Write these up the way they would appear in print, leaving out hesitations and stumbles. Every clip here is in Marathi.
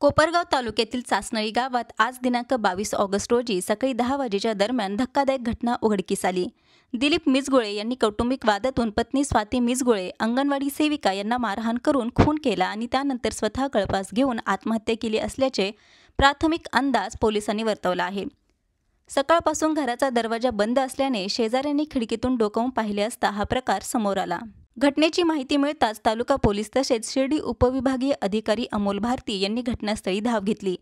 कोपरगाव तालुक्यातील चासनळी गावात आज दिनांक 22 ऑगस्ट रोजी सकाळी 10 वाजेच्या दरम्यान धक्कादायक घटना उघडकीस आली। दिलीप मिजगुळे यांनी कौटुंबिक वादातून पत्नी स्वाती मिजगुळे अंगणवाडी सेविका यांना मारहाण करून खून केला आणि त्यानंतर स्वतः गळफास घेऊन आत्महत्या केली असल्याचे प्राथमिक अंदाज पोलिसांनी वर्तवला आहे। सकाळपासून घराचा दरवाजा बंद असल्याने शेजाऱ्यांनी खिडकीतून डोकावून पाहिले असता हा प्रकार समोर आला। घटनेची माहिती मिळताच तालुका पोलीस तसेच शिर्डी उपविभागीय अधिकारी अमोल भारती यांनी घटनास्थळी धाव घेतली।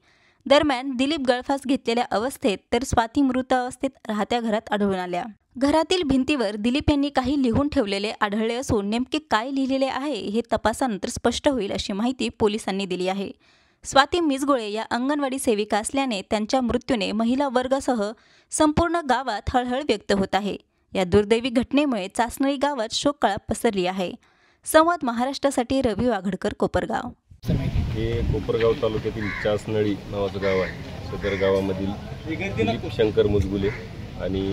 दरम्यान दिलीप गळफास घेतलेल्या अवस्थेत तर स्वाती मृत अवस्थेत राहत्या घरात आढळून आल्या। घरातील भिंतीवर दिलीप यांनी काही लिहून ठेवलेले आढळले असून नेमके काय लिहिलेले आहे हे तपासानंतर स्पष्ट होईल अशी माहिती पोलिसांनी दिली आहे। स्वाती मिजगुळे या अंगणवाडी सेविका असल्याने त्यांच्या मृत्यूने महिला वर्गासह संपूर्ण गावात हळहळ व्यक्त होत आहे। या दुर्दैवी घटनेमुळे चासनळी गावात शोककळा पसरली आहे। संवाद महाराष्ट्रासाठी रवी वाघडकर, कोपरगाव। हे कोपरगाव तालुक्यातील चासनळी नावाचं गाव आहे। सदर गावामधील दिलीप शंकर मुजगुले आणि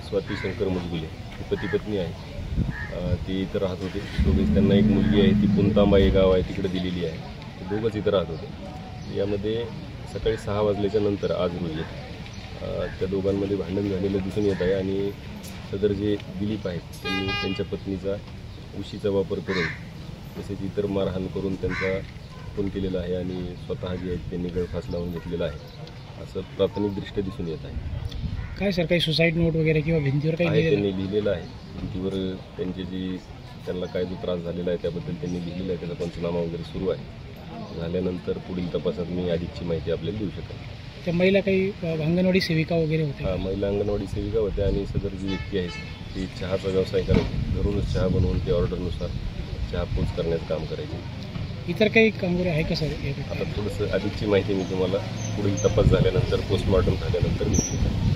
स्वाती शंकर मुजगुले ही पती पत्नी आहे। ती इथं राहत होते। दोघेच त्यांना एक मुलगी आहे, ती पुंतांबाई गाव आहे तिकडे दिलेली आहे। ते दोघंच इथं राहत होते। यामध्ये सकाळी 6 वाजल्याच्या नंतर आज रोजी त्या दोघांमध्ये भांडण झालेलं दिसून येत आहे आणि सदर जे दिलीप आहेत त्यांनी त्यांच्या पत्नीचा उशीचा वापर करून तसेच इतर मारहाण करून त्यांचा खून केलेला आहे आणि स्वतः जे आहेत त्यांनी गळफास लावून घेतलेला आहे असं प्राथमिकदृष्ट्या दिसून येत आहे। काय सर, काही सुसाईड नोट वगैरे किंवा भिंतीवर काही त्यांनी लिहिलेलं आहे? भिंतीवर त्यांची जी त्यांना काय जो त्रास झालेला आहे त्याबद्दल त्यांनी लिहिलेलं आहे। त्याचा पंचनामा वगैरे सुरू आहे। झाल्यानंतर पुढील तपासात मी अधिकची माहिती आपल्याला देऊ शकेन। त्या महिला काही अंगणवाडी सेविका वगैरे होत्या? महिला अंगणवाडी सेविका होत्या आणि सदर जी व्यक्ती आहे ती चहाचा व्यवसाय करायची। घरूनच चहा बनवून ते ऑर्डरनुसार चहा पोच करण्याचं काम करायचे। इतर काही कामगार आहे का सर? आता थोडंसं अधिकची माहिती मी तुम्हाला पुढील तपास झाल्यानंतर पोस्टमॉर्टम झाल्यानंतर देऊ शकेन।